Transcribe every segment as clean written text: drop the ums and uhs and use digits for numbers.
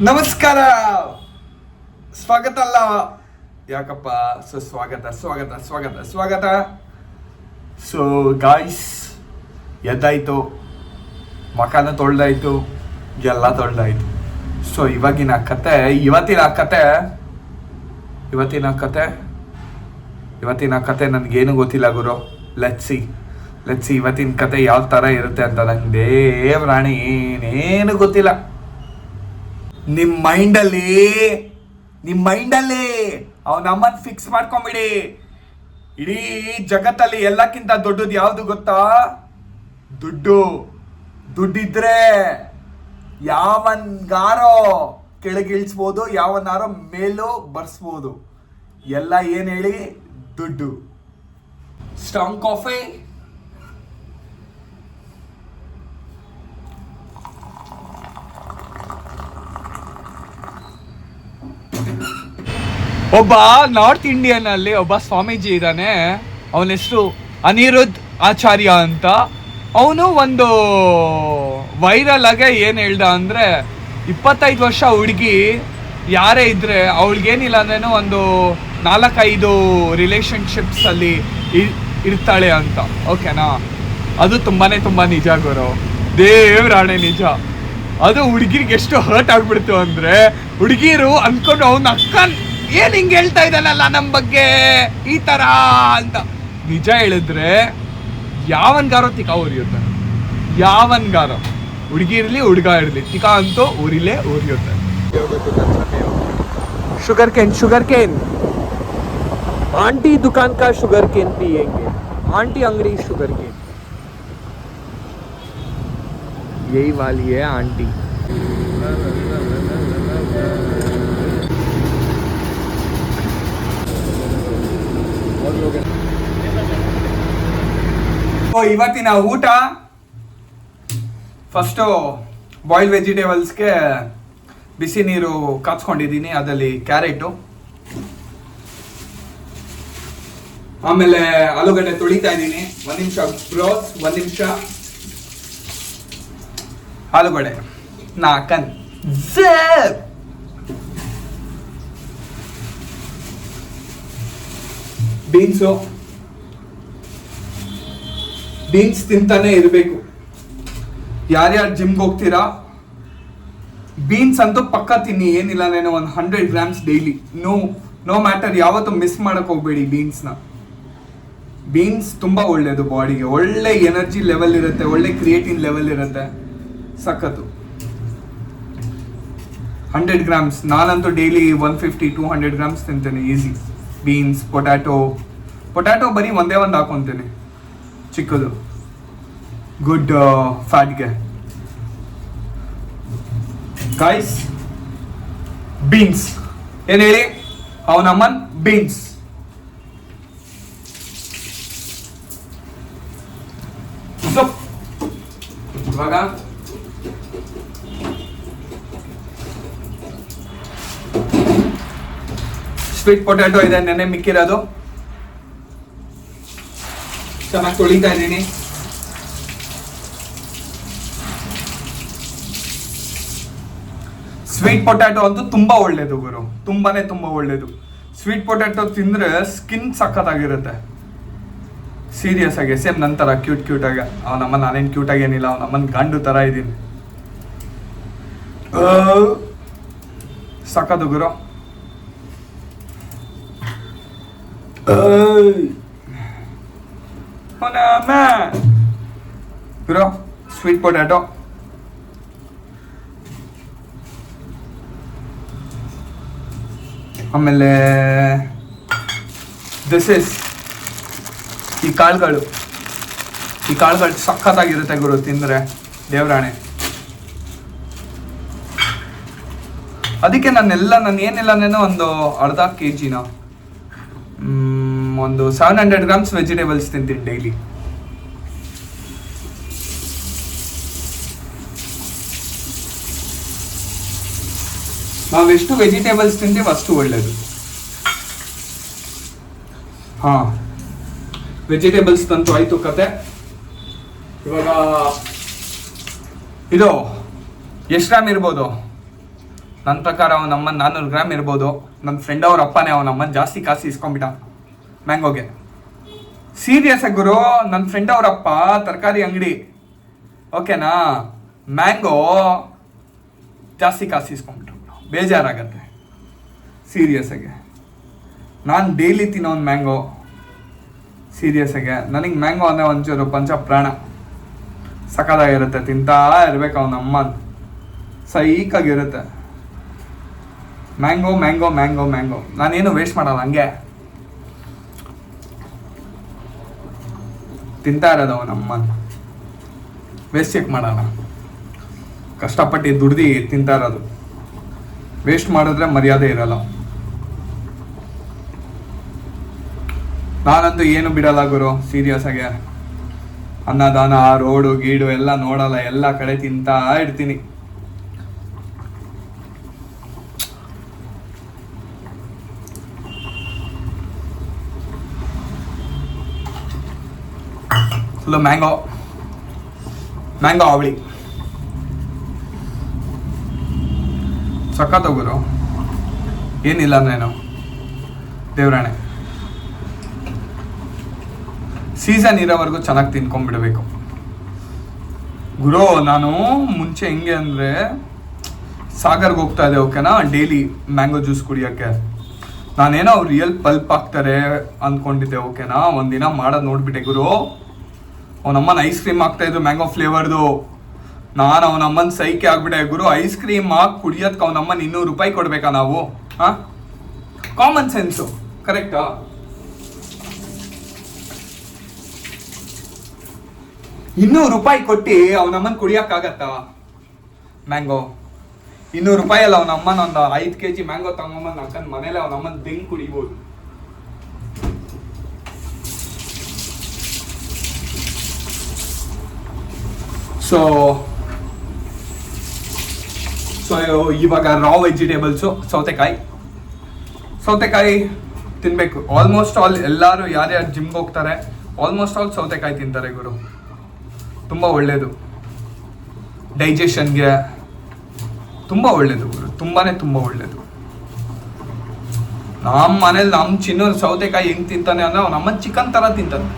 ನಮಸ್ಕಾರ, ಸ್ವಾಗತ ಅಲ್ಲ ಯಾಕಪ್ಪ, ಸುಸ್ವಾಗತ, ಸ್ವಾಗತ ಸ್ವಾಗತ ಸ್ವಾಗತ. ಸೊ ಗಾಯ್ಸ್, ಎದ್ದಾಯ್ತು, ಮಖಾನ ತೊಳ್ದಾಯ್ತು, ಎಲ್ಲ ತೊಳ್ದಾಯ್ತು. ಸೊ ಇವತ್ತಿನ ಕತೆ ನನಗೇನು ಗೊತ್ತಿಲ್ಲ ಗುರು. ಲೆಟ್ಸ್ ಸಿ ಇವತ್ತಿನ ಕತೆ ಯಾವ ಥರ ಇರುತ್ತೆ ಅಂತ ನಂಗೆ ದೇವರಾಣಿ ಏನೇನು ಗೊತ್ತಿಲ್ಲ. ನಿಮ್ಮ ಮೈಂಡಲ್ಲಿ ಅವನ ಅಮ್ಮನ್ ಫಿಕ್ಸ್ ಮಾಡ್ಕೊಂಬಿಡಿ. ಇಡೀ ಜಗತ್ತಲ್ಲಿ ಎಲ್ಲಕ್ಕಿಂತ ದೊಡ್ಡದು ಯಾವುದು ಗೊತ್ತಾ? ದುಡ್ಡಿದ್ರೆ ಯಾವನ್ಗಾರೋ ಕೆಳಗಿಳಿಸ್ಬೋದು, ಯಾವನ್ನಾರೋ ಮೇಲೂ ಬರ್ಸ್ಬೋದು. ಎಲ್ಲ ಏನು ಹೇಳಿ? ದುಡ್ಡು. Strong coffee. ಒಬ್ಬ ನಾರ್ತ್ ಇಂಡಿಯನ್ ಅಲ್ಲಿ ಒಬ್ಬ ಸ್ವಾಮೀಜಿ ಇದ್ದಾನೆ. ಅವನ ಹೆಸರು ಅನಿರುದ್ಧ್ ಆಚಾರ್ಯ ಅಂತ. ಅವನು ಒಂದು ವೈರಲ್ ಆಗಿ ಏನು ಹೇಳ್ದ ಅಂದರೆ, 25 ವರ್ಷ ಹುಡುಗಿ ಯಾರೇ ಇದ್ರೆ ಅವಳಿಗೇನಿಲ್ಲ ಅಂದ್ರೇನು ಒಂದು 4-5 ರಿಲೇಷನ್ಶಿಪ್ಸ್ ಅಲ್ಲಿ ಇರ್ತಾಳೆ ಅಂತ. ಓಕೆನಾ? ಅದು ತುಂಬಾ ನಿಜ ಗುರು, ದೇವ್ರಾಣೆ ನಿಜ. ಅದು ಹುಡುಗಿರಿಗೆ ಎಷ್ಟು ಹರ್ಟ್ ಆಗ್ಬಿಡ್ತು ಅಂದರೆ, ಹುಡುಗಿರು ಅಂದ್ಕೊಂಡು ಅವನ ಅಕ್ಕನ್ ಏನ್ ಹಿಂಗೆ ಹೇಳ್ತಾ ಇದ್ದಾನಲ್ಲ ನಮ್ಮ ಬಗ್ಗೆ ಈ ತರ ಅಂತ. ನಿಜ ಹೇಳಿದ್ರೆ ಯಾವನ್ಗಾರೋ ತಿಕ ಉರಿಯುತ್ತೆ, ಯಾವನ್ಗಾರೋ, ಹುಡುಗಿ ಇರಲಿ ಹುಡುಗ ಇರಲಿ, ತಿಕ ಅಂತೂ ಉರಿಯುತ್ತೆ. शुगर केन आंटी दुकान का शुगर केन पिएंगे, आंटी अंगड़ी शुगर केन, यही वाली है आंटी. ಇವತ್ತಿನ ಊಟ ಫಸ್ಟು ಬಾಯ್ಲ್ಡ್ ವೆಜಿಟೇಬಲ್ಸ್ಗೆ ಬಿಸಿ ನೀರು ಕಾಚ್ಕೊಂಡಿದ್ದೀನಿ, ಅದರಲ್ಲಿ ಕ್ಯಾರೆಟು, ಆಮೇಲೆ ಆಲೂಗಡ್ಡೆ ತುಳಿತಾ ಇದ್ದೀನಿ. 1 ನಿಮಿಷ ಬ್ರೋಸ್, 1 ನಿಮಿಷ ಆಲೂಗಡ್ಡೆ ನಾಕನ್ ಬೀನ್ಸ್ ತಿಂತಾನೆ ಇರಬೇಕು. ಯಾರ್ಯಾರು ಜಿಮ್ಗೆ ಹೋಗ್ತೀರಾ, ಬೀನ್ಸ್ ಅಂತೂ ಪಕ್ಕ ತಿನ್ನಿ, ಏನಿಲ್ಲ ನಾನು 100 grams ಡೈಲಿ. ನೋ ಮ್ಯಾಟರ್, ಯಾವತ್ತೂ ಮಿಸ್ ಮಾಡಕ್ ಹೋಗ್ಬೇಡಿ ಬೀನ್ಸ್ನ. ಬೀನ್ಸ್ ತುಂಬಾ ಒಳ್ಳೇದು ಬಾಡಿಗೆ, ಒಳ್ಳೆ ಎನರ್ಜಿ ಲೆವೆಲ್ ಇರುತ್ತೆ, ಒಳ್ಳೆ ಕ್ರಿಯೇಟಿನ್ ಲೆವೆಲ್ ಇರುತ್ತೆ, ಸಖತ್ತು. 100 grams, ನಾನಂತೂ ಡೈಲಿ 150-200 grams ತಿಂತೇನೆ ಈಸಿ. ಬೀನ್ಸ್, ಪೊಟ್ಯಾಟೊ ಬರೀ ಒಂದೇ ಒಂದು ಹಾಕೊಂತೇನೆ, ಚಿಕ್ಕದು, ಗುಡ್ ಫ್ಯಾಟ್ಗೆ. ಗೈಸ್, ಬೀನ್ಸ್ ಏನ್ ಹೇಳಿ, ಅವನಮ್ಮನ್ ಬೀನ್ಸ್. ಇವಾಗ ಸ್ವೀಟ್ ಪೊಟ್ಯಾಟೊ ಇದೆ, ನೆನೆ ಮಿಕ್ಕಿರೋದು, ಚೆನ್ನಾಗಿ ತೊಳಿತಾ ಇದ್ದೀನಿ. ಸ್ವೀಟ್ ಪೊಟ್ಯಾಟೊ ಅಂತೂ ತುಂಬಾ ಒಳ್ಳೇದು ಗುರು, ತುಂಬಾನೇ ತುಂಬಾ ಒಳ್ಳೇದು. ಸ್ವೀಟ್ ಪೊಟ್ಯಾಟೊ ತಿಂದ್ರೆ ಸ್ಕಿನ್ ಸಖತ್ತಾಗಿರುತ್ತೆ, ಸೀರಿಯಸ್ ಆಗಿ. ಸೇಮ್ ನಂತರ ಕ್ಯೂಟ್ ಆಗಿ. ಅವನಮ್ಮ ನಾನೇನು ಕ್ಯೂಟ್ ಆಗೇನಿಲ್ಲ, ಅವನಮ್ಮನ ಗಂಡು ತರ ಇದ್ದೀನಿ, ಸಖತ್ತು ಗುರು. ಗುರು ಸ್ವೀಟ್ ಪೊಟ್ಯಾಟೊ, ಆಮೇಲೆ ಈ ಕಾಳುಗಳು ಸಖತ್ತಾಗಿರುತ್ತೆ ಗುರು ತಿಂದರೆ, ದೇವರಾಣೆ. ಅದಕ್ಕೆ ನಾನು ಏನಿಲ್ಲ ಒಂದು ಅರ್ಧ kg ಒಂದು 700 grams ವೆಜಿಟೇಬಲ್ಸ್ ತಿಂತೀನಿ ಡೈಲಿ. ನಾವೆಷ್ಟು ವೆಜಿಟೇಬಲ್ಸ್ ತಿಂತೀವಿ ಅಷ್ಟು ಒಳ್ಳೇದು. ವೆಜಿಟೇಬಲ್ಸ್ ತಂತು ಆಯ್ತು ಕತೆ. ಇವಾಗ ಇದು ಎಷ್ಟು ಗ್ರಾಮ್ ಇರ್ಬೋದು? ನನ್ನ ಪ್ರಕಾರ ಅವನಮ್ಮನ 400 ಗ್ರಾಮ್ ಇರ್ಬೋದು. ನನ್ನ ಫ್ರೆಂಡ್ ಅವ್ರ ಅಪ್ಪನೇ ಅವನಮ್ಮನ ಜಾಸ್ತಿ ಕಾಸು ಇಸ್ಕೊಂಡ್ಬಿಟ್ಟ ಮ್ಯಾಂಗೋಗೆ. ಸೀರಿಯಸ್ ಆಗಿ ಗುರು, ನನ್ನ ಫ್ರೆಂಡ್ ಅವ್ರ ಅಪ್ಪ ತರಕಾರಿ ಅಂಗಡಿ, ಓಕೆನಾ, ಮ್ಯಾಂಗೋ ಜಾಸ್ತಿ ಕಾಸು ಇಸ್ಕೊಂಡ್ಬಿಟ್ರು. ಬೇಜಾರಾಗತ್ತೆ ಸೀರಿಯಸ್ ಆಗಿ. ನಾನು ಡೈಲಿ ತಿನ್ನೋ ಒಂದು ಮ್ಯಾಂಗೋ. ಸೀರಿಯಸ್ ಆಗಿ ನನಗೆ ಮ್ಯಾಂಗೋ ಅಂದರೆ ಒಂಚೂರು ಪಂಚ ಪ್ರಾಣ. ಸಖತ್ತಾಗಿರುತ್ತೆ, ತಿಂತಾ ಇರ್ಬೇಕು ಅವನಮ್ಮ, ಸೈಕಾಗಿರುತ್ತೆ. ಮ್ಯಾಂಗೋ ಮ್ಯಾಂಗೋ ಮ್ಯಾಂಗೋ ಮ್ಯಾಂಗೋ ನಾನೇನು ವೇಸ್ಟ್ ಮಾಡಲ್ಲ, ಹಂಗೆ ತಿಂತಾ ಇರೋದು ಅವನಮ್ಮ. ವೇಸ್ಟ್ ಚೆಕ್ ಮಾಡಲ್ಲ, ಕಷ್ಟಪಟ್ಟು ದುಡ್ದು ತಿಂತಾ ಇರೋದು. ವೇಸ್ಟ್ ಮಾಡಿದ್ರೆ ಮರ್ಯಾದೆ ಇರಲ್ಲ. ನಾನಂತೂ ಏನು ಬಿಡಲ್ಲ ಗುರು, ಸೀರಿಯಸ್ ಆಗಿ. ಅನ್ನದಾನ, ರೋಡು ಗೀಡು ಎಲ್ಲ ನೋಡಲ್ಲ, ಎಲ್ಲ ಕಡೆ ತಿಂತಾ ಇರ್ತೀನಿ. ಫುಲ್ಲು ಮ್ಯಾಂಗೋ ಅವಳಿ ಸಖತ್ ಗುರು. ಏನಿಲ್ಲ ಅಂದ್ರೇನು ದೇವ್ರಾಣೆ. ಸೀಸನ್ ಇರೋವರೆಗೂ ಚೆನ್ನಾಗಿ ತಿನ್ಕೊಂಡ್ಬಿಡ್ಬೇಕು ಗುರು. ನಾನು ಮುಂಚೆ ಹೆಂಗೆ ಅಂದರೆ ಸಾಗರ್ಗೆ ಹೋಗ್ತಾ ಇದ್ದೆ, ಓಕೆನಾ, ಡೈಲಿ ಮ್ಯಾಂಗೋ ಜ್ಯೂಸ್ ಕುಡಿಯೋಕ್ಕೆ. ನಾನೇನೋ ಅವ್ರು ರಿಯಲ್ ಪಲ್ಪ್ ಹಾಕ್ತಾರೆ ಅಂದ್ಕೊಂಡಿದ್ದೆ, ಓಕೆನಾ. ಒಂದಿನ ಮಾಡೋದು ನೋಡ್ಬಿಟ್ಟೆ ಗುರು, ಅವನಮ್ಮನ ಐಸ್ ಕ್ರೀಮ್ ಹಾಕ್ತಾಯಿದ್ರು ಮ್ಯಾಂಗೋ ಫ್ಲೇವರ್ದು. ನಾನು ಅವನಮ್ಮನ ಸೈಕೆ ಆಗ್ಬಿಟ್ಟೆ ಗುರು. ಐಸ್ ಕ್ರೀಮ್ ಹಾಕಿ ಕುಡಿಯೋದಕ್ಕೆ ಅವನಮ್ಮನ 200 ರೂಪಾಯಿ ಕೊಡ್ಬೇಕಾ ನಾವು? ಹಾಂ, ಕಾಮನ್ ಸೆನ್ಸು, ಕರೆಕ್ಟಾ? ₹200 ಕೊಟ್ಟು ಅವನಮ್ಮನ ಕುಡಿಯೋಕ್ಕಾಗತ್ತಾ ಮ್ಯಾಂಗೋ? 200 ರೂಪಾಯಿ ಅಲ್ಲ, ಅವನಮ್ಮನ ಒಂದು 5 kg ಮ್ಯಾಂಗೋ ತಗೊಂಬಂದು ಹಾಕೊಂಡು ಮನೇಲೆ ಅವನಮ್ಮನ ತೆಂಗ್ ಕುಡಿಬೋದು. ಸೊ ಇವಾಗ ರಾ ವೆಜಿಟೇಬಲ್ಸು ಸೌತೆಕಾಯಿ ತಿನ್ನಬೇಕು. ಆಲ್ಮೋಸ್ಟ್ ಆಲ್ ಎಲ್ಲರೂ ಯಾರ್ಯಾರು ಜಿಮ್ಗೆ ಹೋಗ್ತಾರೆ ಆಲ್ಮೋಸ್ಟ್ ಆಲ್ ಸೌತೆಕಾಯಿ ತಿಂತಾರೆ ಗುರು. ತುಂಬ ಒಳ್ಳೆಯದು, ಡೈಜೆಷನ್ಗೆ ತುಂಬ ಒಳ್ಳೆಯದು ಗುರು, ತುಂಬ ಒಳ್ಳೆಯದು. ನಮ್ಮ ಮನೇಲಿ ನಮ್ಮ ಚಿನ್ನೂರು ಸೌತೆಕಾಯಿ ಹೆಂಗೆ ತಿಂತಾನೆ ಅಂದರೆ ಅವನಮ್ಮ ಚಿಕನ್ ಥರ ತಿಂತಾನೆ.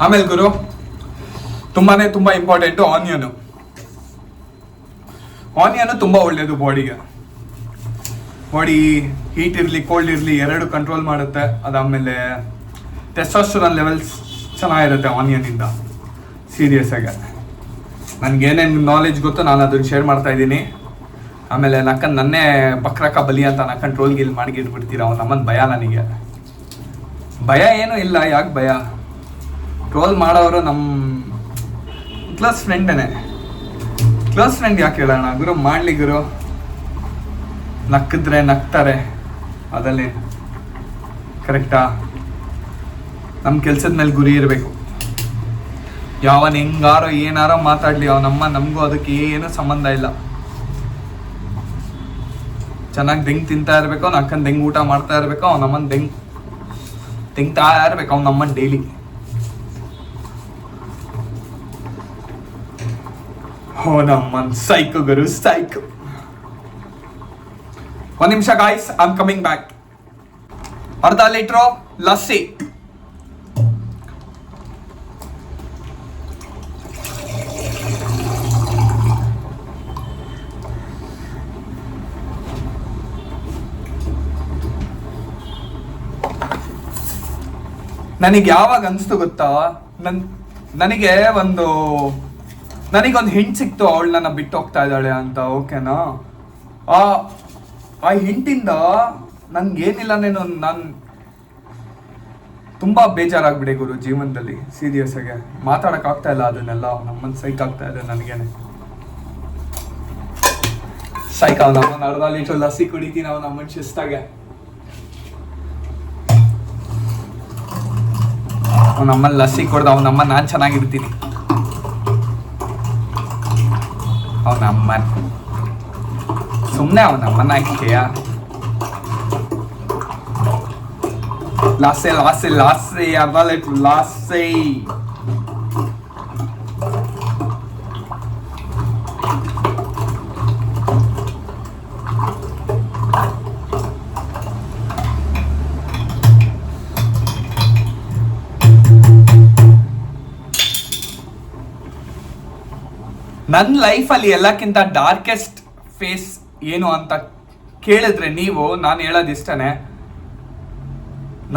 ಆಮೇಲೆ ಗುರು ತುಂಬ ಇಂಪಾರ್ಟೆಂಟು ಆನಿಯನು ತುಂಬ ಒಳ್ಳೆಯದು ಬಾಡಿಗೆ. ಬಾಡಿ ಹೀಟ್ ಇರಲಿ ಕೋಲ್ಡ್ ಇರಲಿ ಎರಡು ಕಂಟ್ರೋಲ್ ಮಾಡುತ್ತೆ. ಅದಾದಮೇಲೆ ಟೆಸ್ಟೋಸ್ಟೆರಾನ್ ಲೆವೆಲ್ಸ್ ಚೆನ್ನಾಗಿರುತ್ತೆ ಆನಿಯನಿಂದ. ಸೀರಿಯಸ್ ಆಗಿ ನನಗೇನೇನು ನಾಲೆಜ್ ಗೊತ್ತು ನಾನು ಅದನ್ನು ಶೇರ್ ಮಾಡ್ತಾ ಇದ್ದೀನಿ. ಆಮೇಲೆ ನನ್ನೇ ಬಕ್ರಕ ಬಲಿ ಅಂತ ಟ್ರೋಲ್ ಗಿಲ್ ಮಾಡಿ ಇಟ್ಬಿಡ್ತೀರ. ಅವ್ನು ನಮ್ಮನ್ನು ಭಯ, ನನಗೆ ಭಯ ಏನೂ ಇಲ್ಲ. ಯಾಕೆ ಭಯ? ಟ್ರೋಲ್ ಮಾಡೋರು ನಮ್ಮ ಕ್ಲೋಸ್ ಫ್ರೆಂಡೇನೆ. ಕ್ಲೋಸ್ ಫ್ರೆಂಡ್ ಯಾಕೆ ಹೇಳೋಣ ಗುರು, ಮಾಡಲಿ ಗುರು. ನಕ್ಕಿದ್ರೆ ನಗ್ತಾರೆ, ಅದಲ್ಲೇ ಕರೆಕ್ಟಾ? ನಮ್ಮ ಕೆಲಸದ ಮೇಲೆ ಗುರಿ ಇರಬೇಕು. ಯಾವನ್ ಹೆಂಗಾರೋ ಏನಾರೋ ಮಾತಾಡಲಿ, ಅವನಮ್ಮ ನಮಗೂ ಅದಕ್ಕೆ ಏನೂ ಸಂಬಂಧ ಇಲ್ಲ. ಚೆನ್ನಾಗಿ ದೆಂಗ್ ತಿಂತಾ ಇರಬೇಕು, ಅವ್ನು ಅಕ್ಕನ ದೆಂಗ್ ಊಟ ಮಾಡ್ತಾ ಇರಬೇಕು, ಅವನಮ್ಮನ ತೆಂಗ್ತಾ ಇರ್ಬೇಕು ಅವನಮ್ಮನ ಡೈಲಿ. ಅವನಮ್ಮನ್ ಸೈಕು ಗುರು, ಸೈಕು. ಒಂದು ನಿಮಿಷ guys, I am coming back. ಅರ್ಧ ಲೀಟ್ರು ಲಸ್ಸಿ. ನನಗೆ ಯಾವಾಗ ಅನಿಸ್ತು ಗೊತ್ತಾ, ನನಗೊಂದು ಹಿಂಟ್ ಸಿಕ್ತು, ಅವಳು ನನ್ನ ಬಿಟ್ಟು ಹೋಗ್ತಾ ಇದ್ದಾಳೆ ಅಂತ, ಓಕೆನಾ. ಆ ಹಿಂಟಿಂದ ನನ್ಗೇನಿಲ್ಲ, ನಾನು ತುಂಬ ಬೇಜಾರಾಗ್ಬಿಡೆ ಗುರು ಜೀವನದಲ್ಲಿ. ಸೀರಿಯಸ್ ಆಗಿ ಮಾತಾಡೋಕ್ಕಾಗ್ತಾ ಇಲ್ಲ ಅದನ್ನೆಲ್ಲ. ನಮ್ಮನ್ನ ಸೈಕ್ ಆಗ್ತಾ ಇದೆ ನನಗೇನೆ. ಸೈಕ್ ಅವ್ ನಮ್ಮನ್ನ ಅರ್ಧ ಲೀಟರ್ ಲಸ್ಸಿ ಕುಡಿತೀನಿ ಅವ್ ನಮ್ಮನ್ನ ಶಿಸ್ತಾಗೆ. ಅವ್ ನಮ್ಮಲ್ಲಿ ಲಸ್ಸಿ ಕೊಡ್ದು ಅವ್ ನಮ್ಮನ್ನ ನಾನು ಚೆನ್ನಾಗಿರ್ತೀನಿ. ಅವ್ ನಮ್ಮನ್ ಸುಮ್ಮನೆ ಅವ್ ನಮ್ಮನ್ನ ಹಾಕಿಯ Lasse, Lasse, Lasse, jävla Lasse. ನನ್ನ ಲೈಫಲ್ಲಿ ಎಲ್ಲಕ್ಕಿಂತ ಡಾರ್ಕೆಸ್ಟ್ ಫೇಸ್ ಏನು ಅಂತ ಕೇಳಿದ್ರೆ ನೀವು, ನಾನು ಹೇಳೋದಿಷ್ಟನೇ,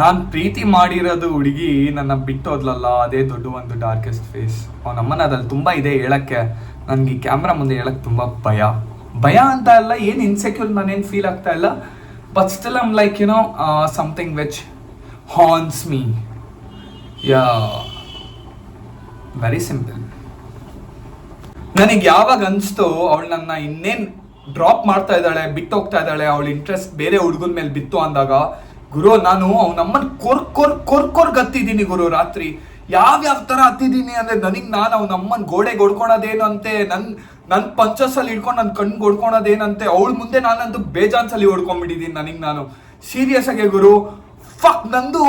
ನಾನು ಪ್ರೀತಿ ಮಾಡಿರೋದು ಹುಡುಗಿ ನನ್ನ ಬಿಟ್ಟೋದ್ಲಲ್ಲ, ಅದೇ ದೊಡ್ಡ ಒಂದು ಡಾರ್ಕೆಸ್ಟ್ ಫೇಸ್. ಅವನಮ್ಮನ ಅದ್ರಲ್ಲಿ ತುಂಬ ಇದೆ ಹೇಳಕ್ಕೆ. ನನಗೆ ಈ ಕ್ಯಾಮ್ರಾ ಮುಂದೆ ಹೇಳಕ್ಕೆ ತುಂಬ ಭಯ ಅಂತ ಅಲ್ಲ, ಏನು ಇನ್ಸೆಕ್ಯೂರ್ ನಾನೇನು ಫೀಲ್ ಆಗ್ತಾ ಇಲ್ಲ. But still I'm like something which horns me. Yeah, very simple. ನನಗೆ ಯಾವಾಗ ಅನಿಸ್ತು ಅವಳು ನನ್ನ ಇನ್ನೇನು ಡ್ರಾಪ್ ಮಾಡ್ತಾ ಇದ್ದಾಳೆ, ಬಿಟ್ಟು ಹೋಗ್ತಾ ಇದ್ದಾಳೆ, ಅವಳ ಇಂಟ್ರೆಸ್ಟ್ ಬೇರೆ ಹುಡುಗನ ಮೇಲೆ ಬಿತ್ತು ಅಂದಾಗ, ಗುರು ನಾನು ಅವನಮ್ಮನ ಕೊರ್ ಗತ್ತಿದ್ದೀನಿ ಗುರು. ರಾತ್ರಿ ಯಾವ್ಯಾವ ಥರ ಹತ್ತಿದ್ದೀನಿ ಅಂದರೆ, ನಾನು ಅವನಮ್ಮನ ಗೋಡೆಗೆ ಹೊಡ್ಕೊಳೋದೇನು ಅಂತೆ, ನನ್ನ ಪಂಚಸಲ್ಲಿ ಹಿಡ್ಕೊಂಡು ನನ್ನ ಕಣ್ಣಿಗೆ ಹೊಡ್ಕೊಳೋದೇನಂತೆ, ಅವಳ ಮುಂದೆ ನಾನಂತೂ ಬೇಜಾನ್ಸಲ್ಲಿ ಹೊಡ್ಕೊಂಡ್ಬಿಟ್ಟಿದ್ದೀನಿ. ನಾನು ಸೀರಿಯಸ್ ಆಗಿ ಗುರು, ಫಕ್ ನಂದು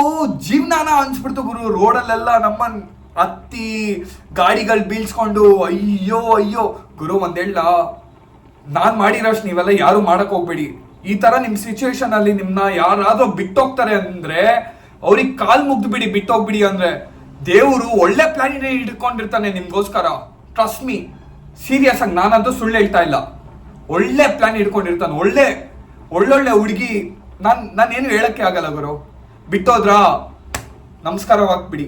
ಜೀವನಾನ ಅನ್ಸ್ಬಿಡ್ತು ಗುರು. ರೋಡಲ್ಲೆಲ್ಲ ನಮ್ಮನ್ ಹತ್ತಿ ಗಾಡಿಗಳು ಬೀಳ್ಸ್ಕೊಂಡು ಅಯ್ಯೋ ಗುರು. ಒಂದೇಳ ನಾನು ಮಾಡಿರೋಷ್ಟು ನೀವೆಲ್ಲ ಯಾರು ಮಾಡಕ್ ಹೋಗ್ಬೇಡಿ. ಈ ತರ ನಿಮ್ ಸಿಚುವೇಶನ್ ಅಲ್ಲಿ ನಿಮ್ನ ಯಾರಾದ್ರೂ ಬಿಟ್ಟೋಗ್ತಾರೆ ಅಂದ್ರೆ ಅವ್ರಿಗೆ ಕಾಲ್ ಮುಗ್ದು ಬಿಡಿ, ಬಿಟ್ಟೋಗ್ಬಿಡಿ. ಅಂದ್ರೆ ದೇವರು ಒಳ್ಳೆ ಪ್ಲಾನ್ ಇಟ್ಕೊಂಡಿರ್ತಾನೆ ನಿಮ್ಗೋಸ್ಕರ. ಟ್ರಸ್ಟ್ ಮೀ, ಸೀರಿಯಸ್ ಆಗಿ ನಾನಂತೂ ಸುಳ್ಳು ಹೇಳ್ತಾ ಇಲ್ಲ. ಒಳ್ಳೆ ಪ್ಲಾನ್ ಇಟ್ಕೊಂಡಿರ್ತಾನೆ. ಒಳ್ಳೊಳ್ಳೆ ಹುಡುಗಿ. ನಾನೇನು ಹೇಳಕ್ಕೆ ಆಗಲ್ಲ ಗುರು. ಬಿಟ್ಟೋದ್ರಾ ನಮಸ್ಕಾರವಾಗ್ಬಿಡಿ.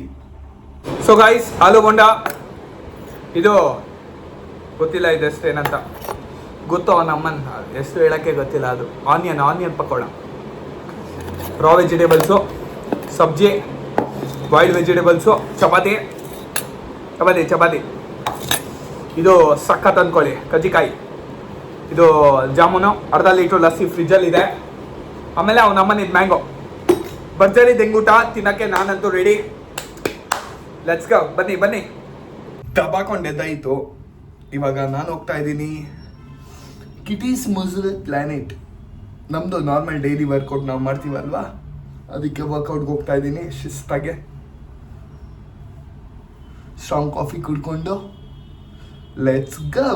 ಸೊ ಗೈಸ್, ಆಲೂಗೊಂಡ ಇದು ಗೊತ್ತಿಲ್ಲ ಇದೆಷ್ಟು ಏನಂತ ಗೊತ್ತು. ನಮ್ಮನ್ ಎಷ್ಟು ಹೇಳಕ್ಕೆ ಗೊತ್ತಿಲ್ಲ. ಅದು ಆನಿಯನ್ ಪಕೋಡ, ರಾ ವೆಜಿಟೇಬಲ್ಸು, ಸಬ್ಜಿ, ಬಾಯ್ಲ್ಡ್ ವೆಜಿಟೇಬಲ್ಸು, ಚಪಾತಿ. ಇದು ಸಖತ್ ಅಂದ್ಕೊಳ್ಳಿ. ಕಜ್ಜಿಕಾಯಿ, ಇದು ಜಾಮೂನು, ಅರ್ಧ ಲೀಟ್ರ್ ಲಸ್ಸಿ ಫ್ರಿಜ್ಜಲ್ಲಿದೆ. ಆಮೇಲೆ ಅವನಮ್ಮನ ಇದು ಮ್ಯಾಂಗೋ. ಭರ್ಜರಿ ದೆಂಗೂಟ ತಿನ್ನಕ್ಕೆ ನಾನಂತೂ ರೆಡಿ. ಲೆಟ್ಸ್ ಗೋ, ಬನ್ನಿ. ದಬಾಕೊಂಡೆದ್ದಾಯಿತು. ಇವಾಗ ನಾನು ಹೋಗ್ತಾ ಇದ್ದೀನಿ ಕಿಟೀಸ್ ಮುಜುಲ್ ಪ್ಲಾನೆಟ್. ನಮ್ಮದು ನಾರ್ಮಲ್ ಡೈಲಿ ವರ್ಕೌಟ್ ನಾವು ಮಾಡ್ತೀವಲ್ವಾ, ಅದಕ್ಕೆ ವರ್ಕೌಟ್ಗೆ ಹೋಗ್ತಾ ಇದ್ದೀನಿ ಶಿಸ್ತಾಗೆ. ಸ್ಟ್ರಾಂಗ್ ಕಾಫಿ ಕುಡ್ಕೊಂಡು ಲೆಟ್ಸ್ ಗೋ.